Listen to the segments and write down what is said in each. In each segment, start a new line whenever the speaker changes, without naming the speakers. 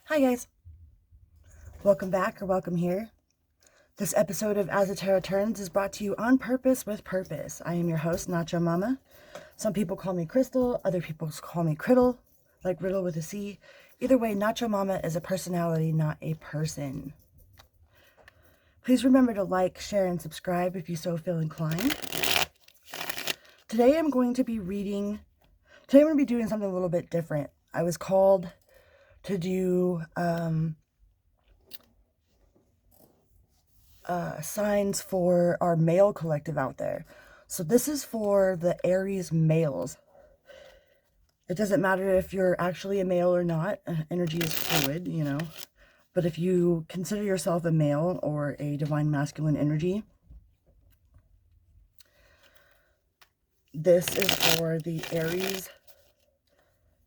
Hi guys, welcome back or welcome here. This episode of As the Tarot Turns is brought to you on purpose with purpose. I am your host, Nacho Mama. Some people call me Crystal, other people call me Criddle, like Riddle with a C. Either way, Nacho Mama is a personality, not a person. Please remember to like, share, and subscribe if you so feel inclined. Today I'm going to be doing something a little bit different. I was called to do signs for our male collective out there. So this is for the Aries males. It doesn't matter if you're actually a male or not. Energy is fluid, you know. But if you consider yourself a male or a divine masculine energy, this is for the Aries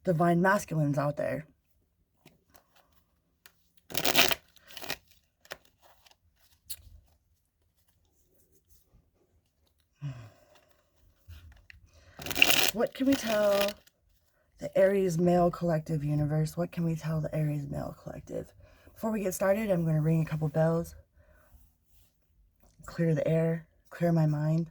divine masculines out there. What can we tell the Aries male collective universe? What can we tell the Aries male collective? Before we get started, I'm going to ring a couple bells, clear the air, clear my mind.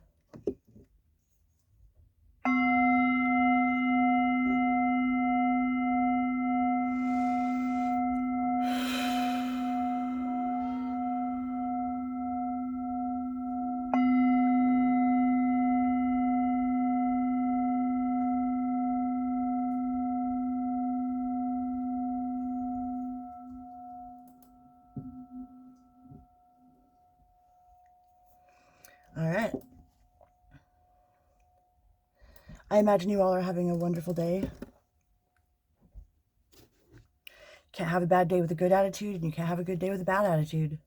All right. I imagine you all are having a wonderful day. Can't have a bad day with a good attitude, and you can't have a good day with a bad attitude.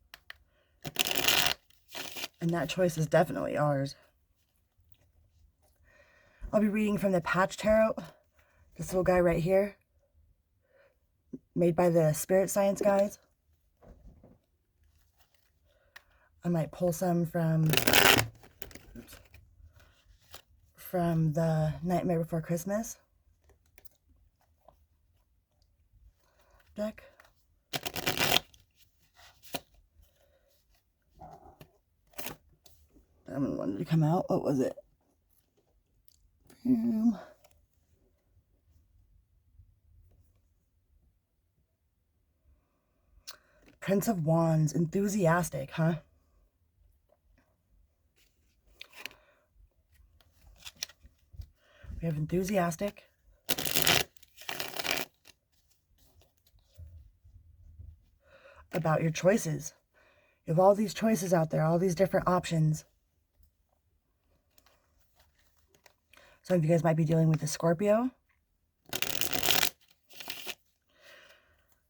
And that choice is definitely ours. I'll be reading from the Patch Tarot. This little guy right here, made by the Spirit Science guys. I might pull some from the Nightmare Before Christmas deck. That one wanted to come out. What was it? Prince of Wands. Enthusiastic, huh? We have enthusiastic. About your choices. You have all these choices out there, all these different options. Some of you guys might be dealing with a Scorpio.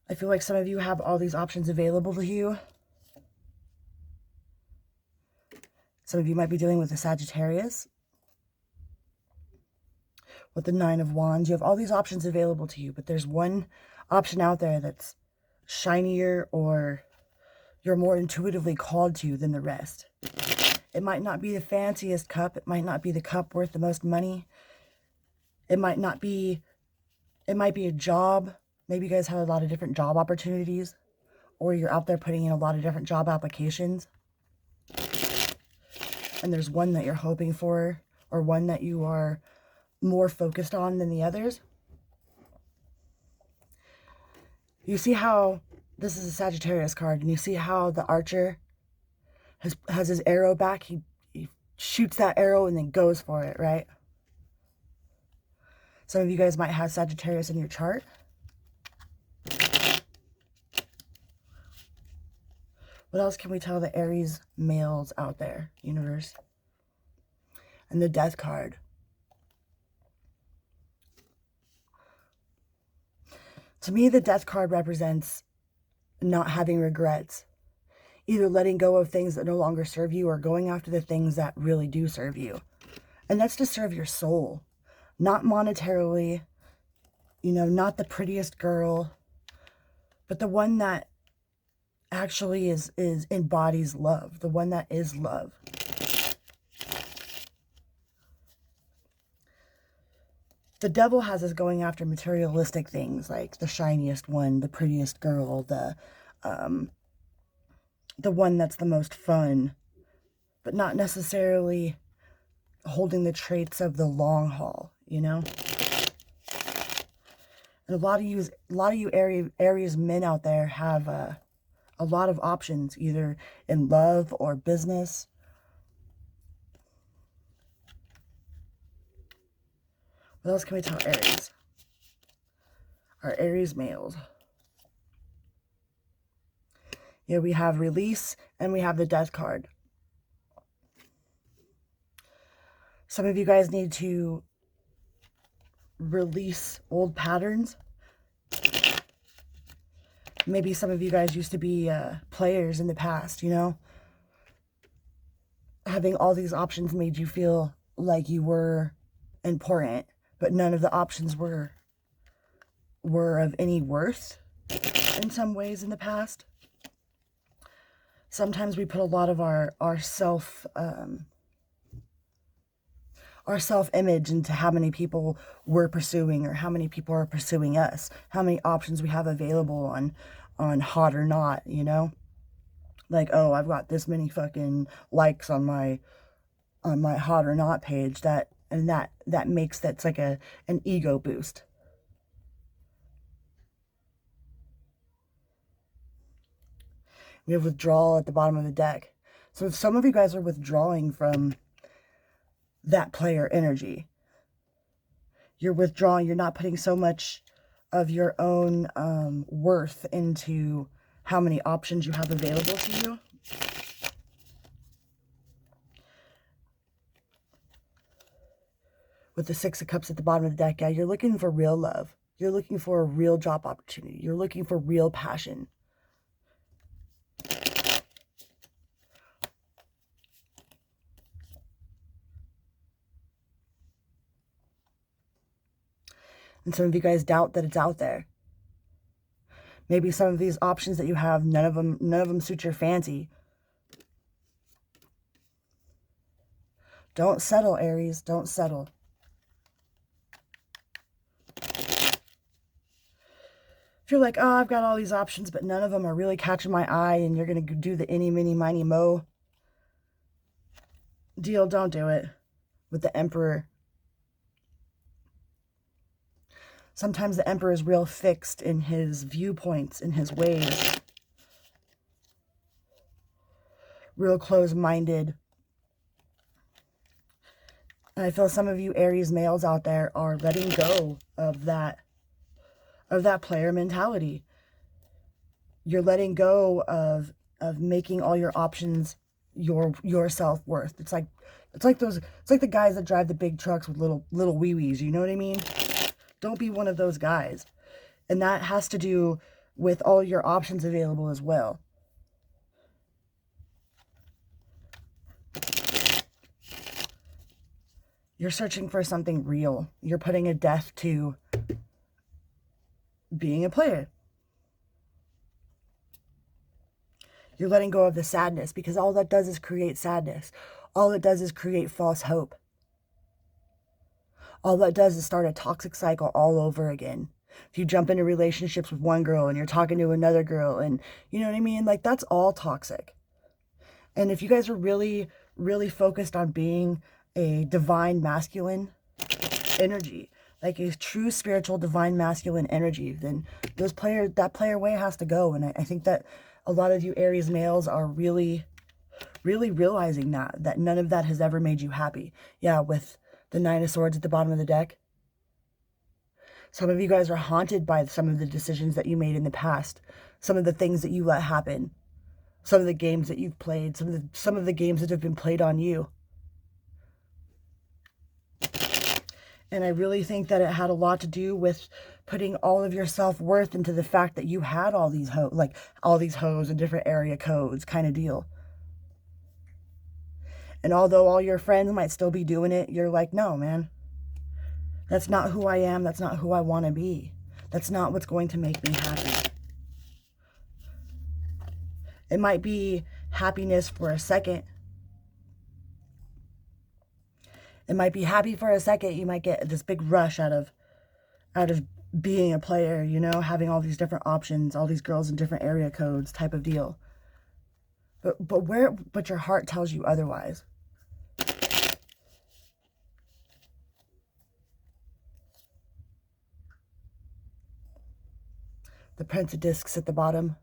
I feel like some of you have all these options available to you. Some of you might be dealing with a Sagittarius. With the Nine of Wands, you have all these options available to you, but there's one option out there that's shinier or you're more intuitively called to than the rest. It might not be the fanciest cup. It might not be the cup worth the most money. It might be a job. Maybe you guys have a lot of different job opportunities, or you're out there putting in a lot of different job applications. And there's one that you're hoping for, or one that you are more focused on than the others. You see how this is a Sagittarius card, and you see how the archer has his arrow back. He shoots that arrow and then goes for it, right? Some of you guys might have Sagittarius in your chart. What else can we tell the Aries males out there, universe? And the Death card. To me, the Death card represents not having regrets. Either letting go of things that no longer serve you or going after the things that really do serve you. And that's to serve your soul. Not monetarily, you know, not the prettiest girl, but the one that actually is embodies love. The one that is love. the devil has us going after materialistic things, like the shiniest one, the prettiest girl, the one that's the most fun, but not necessarily holding the traits of the long haul, you know? And a lot of you Aries men out there have a lot of options, either in love or business. What else can we tell Aries? Our Aries males. Yeah, we have release and we have the death card. Some of you guys need to release old patterns. Maybe some of you guys used to be players in the past, you know? Having all these options made you feel like you were important, but none of the options were of any worth in some ways in the past. Sometimes we put a lot of our self-image into how many people we're pursuing or how many people are pursuing us, how many options we have available on hot or not, you know? Like, oh, I've got this many fucking likes on my hot or not page, that makes, that's like an ego boost. We have withdrawal at the bottom of the deck. So if some of you guys are withdrawing from that player energy, you're withdrawing, you're not putting so much of your own worth into how many options you have available to you. With the Six of Cups at the bottom of the deck, yeah, you're looking for real love. You're looking for a real job opportunity. You're looking for real passion. And some of you guys doubt that it's out there. Maybe some of these options that you have, none of them suit your fancy. Don't settle, Aries. Don't settle. If you're like, oh, I've got all these options, but none of them are really catching my eye, and you're going to do the any, miny, miny, mo deal, don't do it. With the Emperor. Sometimes the Emperor is real fixed in his viewpoints, in his ways. Real close-minded. And I feel some of you Aries males out there are letting go of that player mentality. You're letting go of making all your options your self-worth. It's like the guys that drive the big trucks with little wee-wees, you know what I mean? Don't be one of those guys. And that has to do with all your options available as well. You're searching for something real. You're putting a death to being a player. You're letting go of the sadness, because all that does is create sadness. All it does is create false hope. All that does is start a toxic cycle all over again. If you jump into relationships with one girl and you're talking to another girl, and you know what I mean? Like, that's all toxic. And if you guys are really, really focused on being a divine masculine energy, like a true spiritual divine masculine energy, then that player way has to go. And I think that a lot of you Aries males are really, really realizing that none of that has ever made you happy. Yeah, with the Nine of Swords at the bottom of the deck. Some of you guys are haunted by some of the decisions that you made in the past, some of the things that you let happen, some of the games that you've played, some of the games that have been played on you. And I really think that it had a lot to do with putting all of your self-worth into the fact that you had all these hoes and different area codes kind of deal. And although all your friends might still be doing it, you're like, no, man. That's not who I am. That's not who I want to be. That's not what's going to make me happy. It might be happiness for a second. It might be happy for a second. You might get this big rush out of being a player, you know, having all these different options, all these girls in different area codes type of deal. But your heart tells you otherwise. The Prince of Discs at the bottom.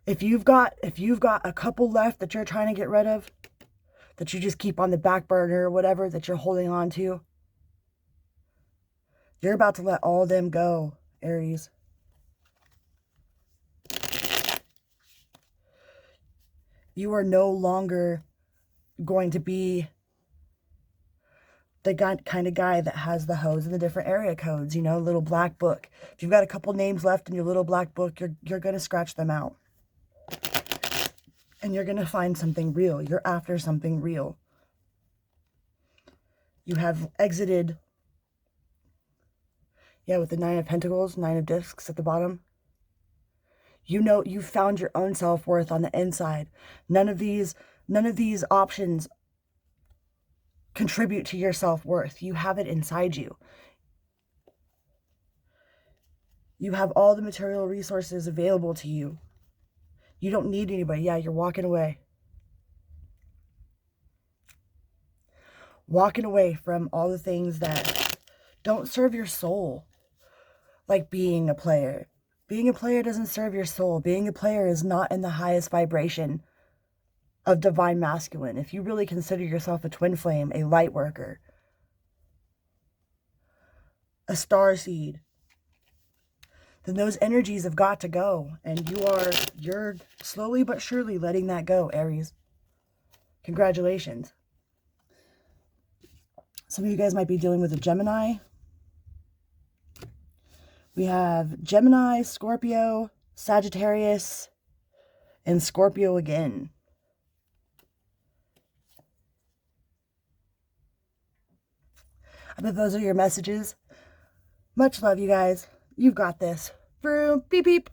If you've got a couple left that you're trying to get rid of, that you just keep on the back burner or whatever that you're holding on to, you're about to let all of them go, Aries. You are no longer going to be the kind of guy that has the hose in the different area codes, you know, little black book. If you've got a couple names left in your little black book, you're going to scratch them out. And you're going to find something real. You're after something real. You have exited, yeah, with the 9 of Pentacles, 9 of Discs at the bottom. You know, you found your own self-worth on the inside. None of these options contribute to your self-worth. You have it inside you. You have all the material resources available to you. You don't need anybody. Yeah, you're walking away. Walking away from all the things that don't serve your soul. Like being a player. Being a player doesn't serve your soul. Being a player is not in the highest vibration of divine masculine. If you really consider yourself a twin flame, a light worker, a star seed, then those energies have got to go. And you're slowly but surely letting that go, Aries. Congratulations. Some of you guys might be dealing with a Gemini. We have Gemini, Scorpio, Sagittarius, and Scorpio again. I bet those are your messages. Much love, you guys. You've got this. Vroom, beep, beep.